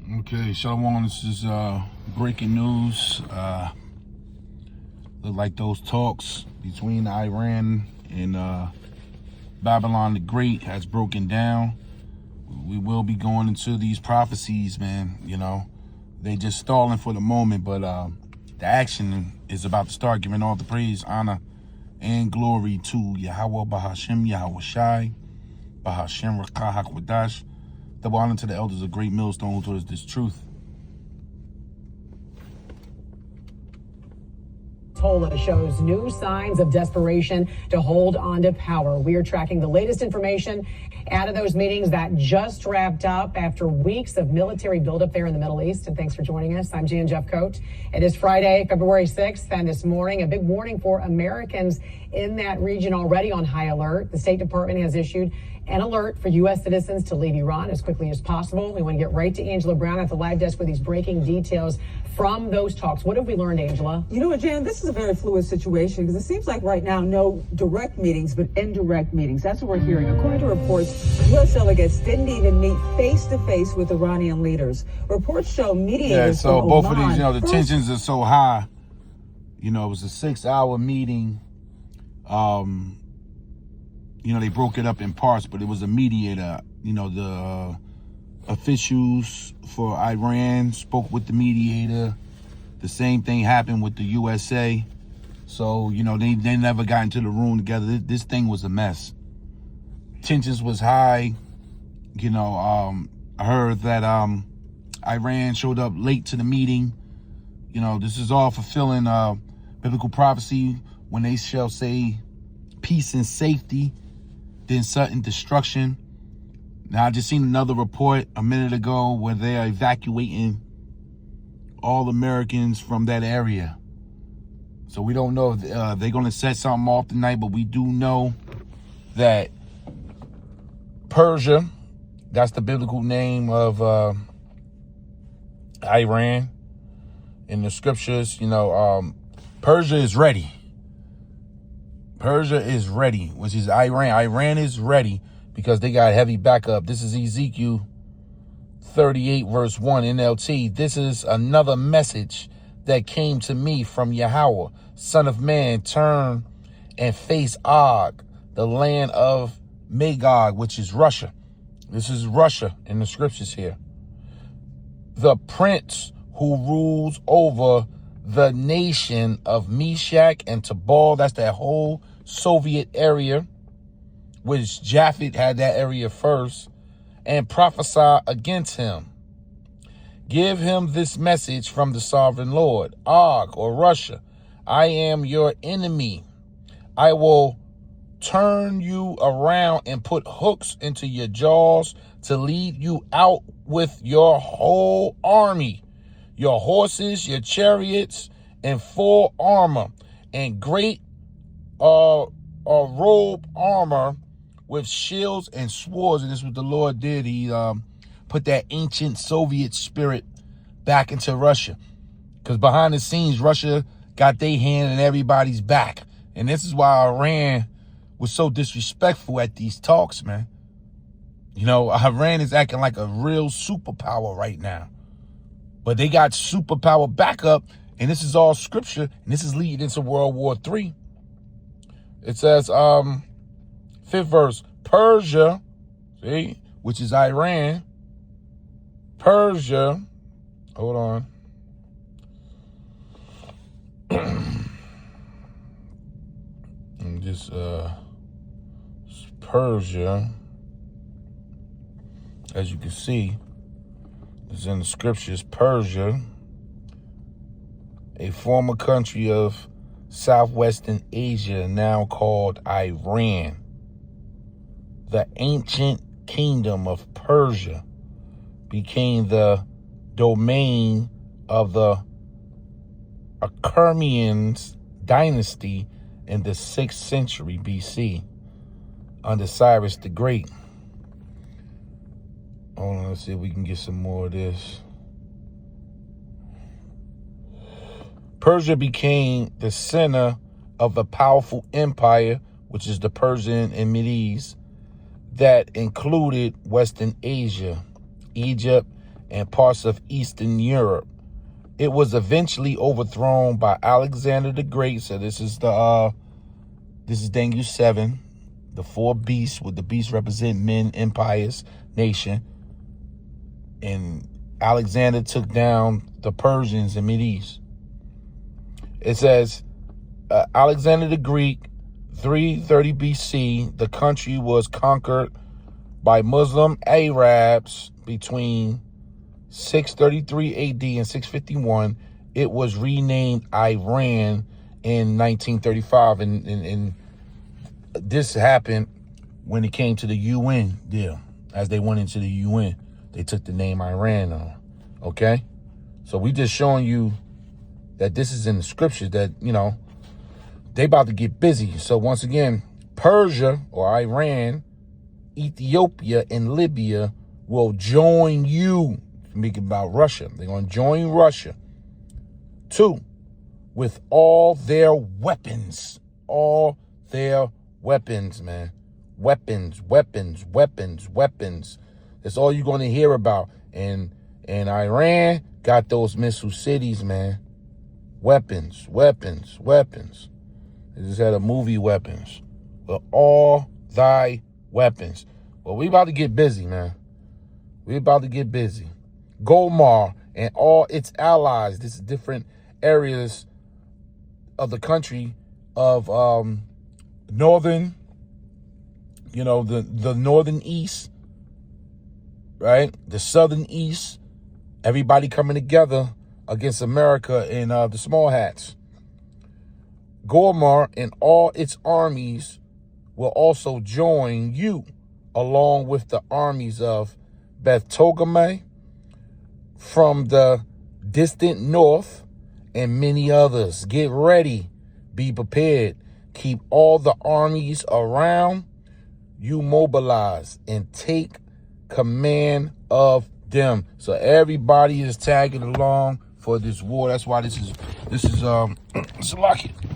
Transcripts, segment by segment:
Okay, Shalom, this is breaking news. Look like those talks between Iran and Babylon the Great has broken down. We will be going into these prophecies, man. You know, they just stalling for the moment, but the action is about to start. Giving all the praise, honor, and glory to Yahweh, Bahashem, Yahweh Shai, Bahashem, Rakah, HaKodash. Double honor to the elders of Great Millstone who told us this truth. Tola shows new signs of desperation to hold on to power. We are tracking the latest information out of those meetings that just wrapped up after weeks of military buildup there in the Middle East. And thanks for joining us. I'm Jan Jeff Coat. It is Friday, February 6th, and this morning, a big warning for Americans in that region already on high alert. The State Department has issued an alert for U.S. citizens to leave Iran as quickly as possible. We want to get right to Angela Brown at the live desk with these breaking details from those talks. What have we learned, Angela? You know what, Jan, this is a very fluid situation because it seems like right now no direct meetings, but indirect meetings. That's what we're hearing. According to reports, U.S. delegates didn't even meet face-to-face with Iranian leaders. Reports show mediators so from both Oman of these, the tensions are so high. It was a 6-hour meeting. They broke it up in parts, but it was a mediator. The officials for Iran spoke with the mediator. The same thing happened with the USA. So, they never got into the room together. This thing was a mess. Tensions was high. I heard that Iran showed up late to the meeting. This is all fulfilling biblical prophecy when they shall say peace and safety, then sudden destruction. Now, I just seen another report a minute ago where they are evacuating all Americans from that area. So we don't know if they're going to set something off tonight, but we do know that Persia, that's the biblical name of Iran in the scriptures, Persia is ready. Persia is ready, which is Iran. Iran is ready because they got heavy backup. This is Ezekiel 38 verse 1 NLT. This is another message that came to me from Yahweh. Son of man, turn and face Og, the land of Magog, which is Russia. This is Russia in the scriptures here. The prince who rules over the nation of Meshach and Tubal, that's that whole Soviet area, which Japhet had that area first, and prophesy against him. Give him this message from the sovereign Lord, Og, or Russia. I am your enemy. I will turn you around and put hooks into your jaws to lead you out with your whole army, your horses, your chariots, and full armor, and great robe armor with shields and swords. And this is what the Lord did. He put that ancient Soviet spirit back into Russia. Because behind the scenes, Russia got their hand in everybody's back. And this is why Iran was so disrespectful at these talks, man. Iran is acting like a real superpower right now. But they got superpower backup, and this is all scripture, and this is leading into World War III. It says, 5th verse, Persia, see, which is Iran. Persia, hold on. And just, Persia, as you can see, is in the scriptures. Persia, a former country of southwestern Asia, now called Iran. The ancient kingdom of Persia became the domain of the Achaemenid dynasty in the 6th century BC under Cyrus the Great. Hold on, let's see if we can get some more of this. Persia became the center of a powerful empire, which is the Persian and Medes, that included Western Asia, Egypt, and parts of Eastern Europe. It was eventually overthrown by Alexander the Great. So this is Daniel 7, the four beasts, with the beasts represent men, empires, nation. And Alexander took down the Persians in Mideast. It says, Alexander the Greek, 330 BC, the country was conquered by Muslim Arabs between 633 AD and 651. It was renamed Iran in 1935. And this happened when it came to the UN deal. As they went into the UN, they took the name Iran on. Okay? So we just showing you that this is in the scriptures that, you know, they about to get busy. So once again, Persia or Iran, Ethiopia, and Libya will join you. Speaking about Russia, they're going to join Russia too, with all their weapons. All their weapons, man. Weapons. That's all you're going to hear about. And Iran got those missile cities, man. Weapons. They just had a movie, Weapons. But all thy weapons. Well, we about to get busy, man. We about to get busy. Gomar and all its allies. This is different areas of the country of northern, you know, the northern east, right? The southern east. Everybody coming together against America and the small hats. Gormar and all its armies will also join you, along with the armies of Beth Togarmah from the distant north and many others. Get ready. Be prepared. Keep all the armies around you mobilized and take command of them. So everybody is tagging along for this war. That's why this is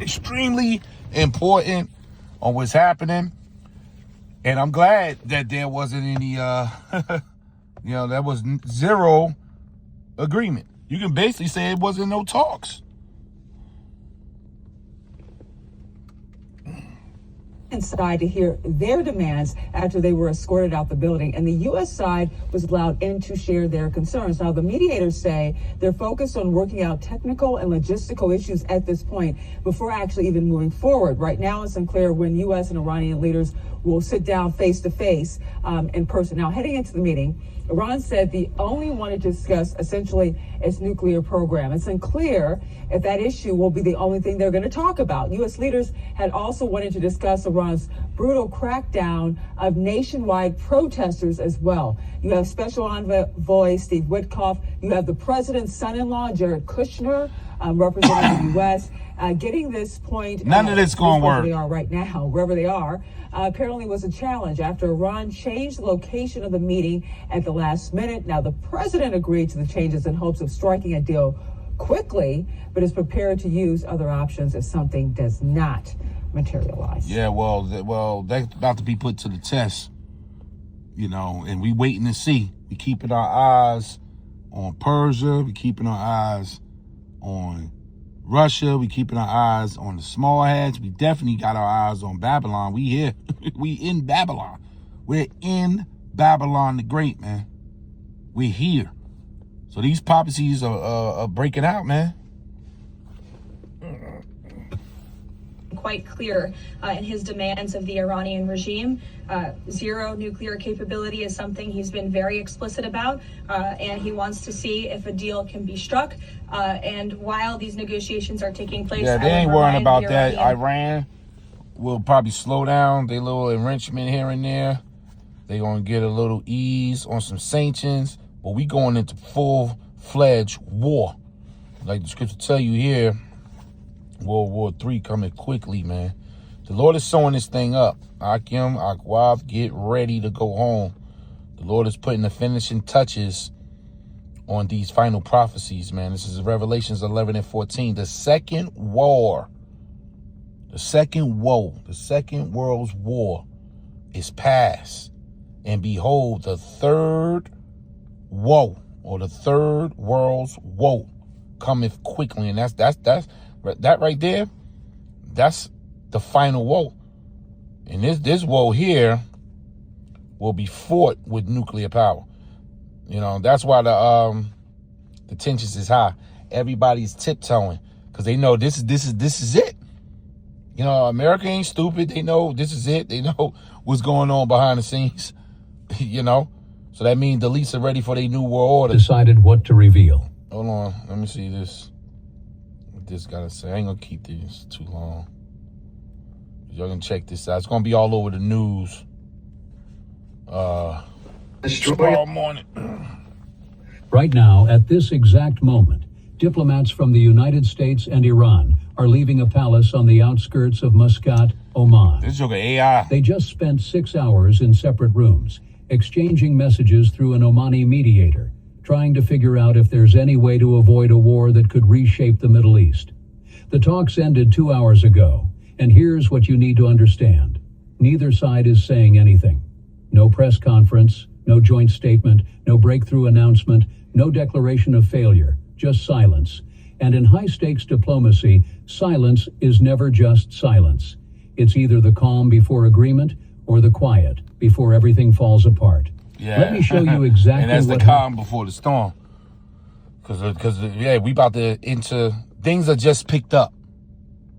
extremely important on what's happening. And I'm glad that there wasn't any there was zero agreement. You can basically say it wasn't no talks. Inside to hear their demands after they were escorted out the building, and the U.S. side was allowed in to share their concerns. Now, the mediators say they're focused on working out technical and logistical issues at this point before actually even moving forward. Right now, it's unclear when U.S. and Iranian leaders will sit down face to face in person. Now, heading into the meeting, Iran said they only wanted to discuss essentially its nuclear program. It's unclear if that issue will be the only thing they're going to talk about. U.S. leaders had also wanted to discuss Iran's brutal crackdown of nationwide protesters as well. You have Special Envoy Steve Witkoff. You have the president's son-in-law, Jared Kushner, representing the U.S. Getting this point. None of this going to work. Wherever they are right now, wherever they are, apparently was a challenge after Iran changed the location of the meeting at the last minute. Now, the president agreed to the changes in hopes of striking a deal quickly, but is prepared to use other options if something does not materialize. Yeah, well, that's about to be put to the test, you know, and we waiting to see. We keeping our eyes on Persia. We keeping our eyes on Russia. We keeping our eyes on the small hats. We definitely got our eyes on Babylon. We here. We in Babylon. We're in Babylon the Great, man. We're here. So these prophecies are breaking out, man. Quite clear in his demands of the Iranian regime. Zero nuclear capability is something he's been very explicit about, and he wants to see if a deal can be struck. And while these negotiations are taking place, yeah, they ain't worrying about that. Iran will probably slow down their little enrichment here and there. They're going to get a little ease on some sanctions, but we going into full-fledged war. Like the scripture tell you here, World War III coming quickly, man. The Lord is sewing this thing up. Akim, Akwav, get ready to go home. The Lord is putting the finishing touches on these final prophecies, man. This is Revelations 11 and 14. The second war, the second world's war is past. And behold, the third woe or the third world's woe cometh quickly. And that right there, that's the final woe. And this woe here will be fought with nuclear power. You know, that's why the tensions is high. Everybody's tiptoeing because they know this is it. You know, America ain't stupid. They know this is it. They know what's going on behind the scenes. You know, so that means the elites are ready for their new world order. Decided what to reveal. Hold on, let me see this. What this gotta say? I ain't gonna keep this too long. Y'all can check this out. It's gonna be all over the news. Tomorrow morning. Right now, at this exact moment, diplomats from the United States and Iran are leaving a palace on the outskirts of Muscat, Oman. This joke AI. They just spent 6 hours in separate rooms, exchanging messages through an Omani mediator, trying to figure out if there's any way to avoid a war that could reshape the Middle East. The talks ended 2 hours ago, and here's what you need to understand. Neither side is saying anything. No press conference, no joint statement, no breakthrough announcement, no declaration of failure, just silence. And in high-stakes diplomacy, silence is never just silence. It's either the calm before agreement or the quiet before everything falls apart. Yeah. Let me show you exactly and that's what the calm before the storm. Because yeah, we about to enter, things are just picked up.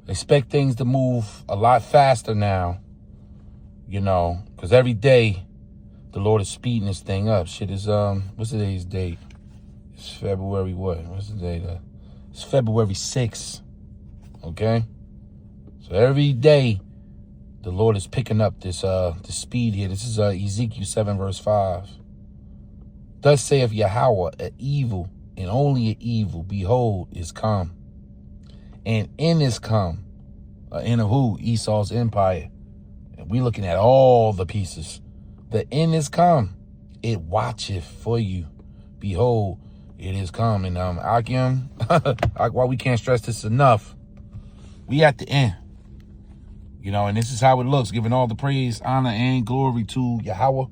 Expect things to move a lot faster now, you know, because every day the Lord is speeding this thing up. Shit is, what's today's date? It's February what? What's the date? It's February 6th, okay? So every day the Lord is picking up this speed here. This is Ezekiel 7 verse 5. Thus saith Yahweh, an evil and only an evil, behold, is come. And in is come, in of who? Esau's empire. And we looking at all the pieces. The end is come. It watcheth for you. Behold, it is come. And Akim, why we can't stress this enough. We at the end. You know, and this is how it looks, giving all the praise, honor, and glory to Yahweh,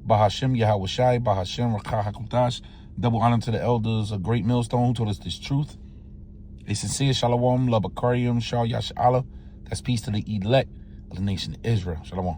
Bahashem, Yahweh Shai, Bahashem, Rakah HaKudash. Double honor to the elders, a great millstone who told us this truth. A sincere shalom, labakarium, shal yash Allah. That's peace to the elect of the nation of Israel. Shalom.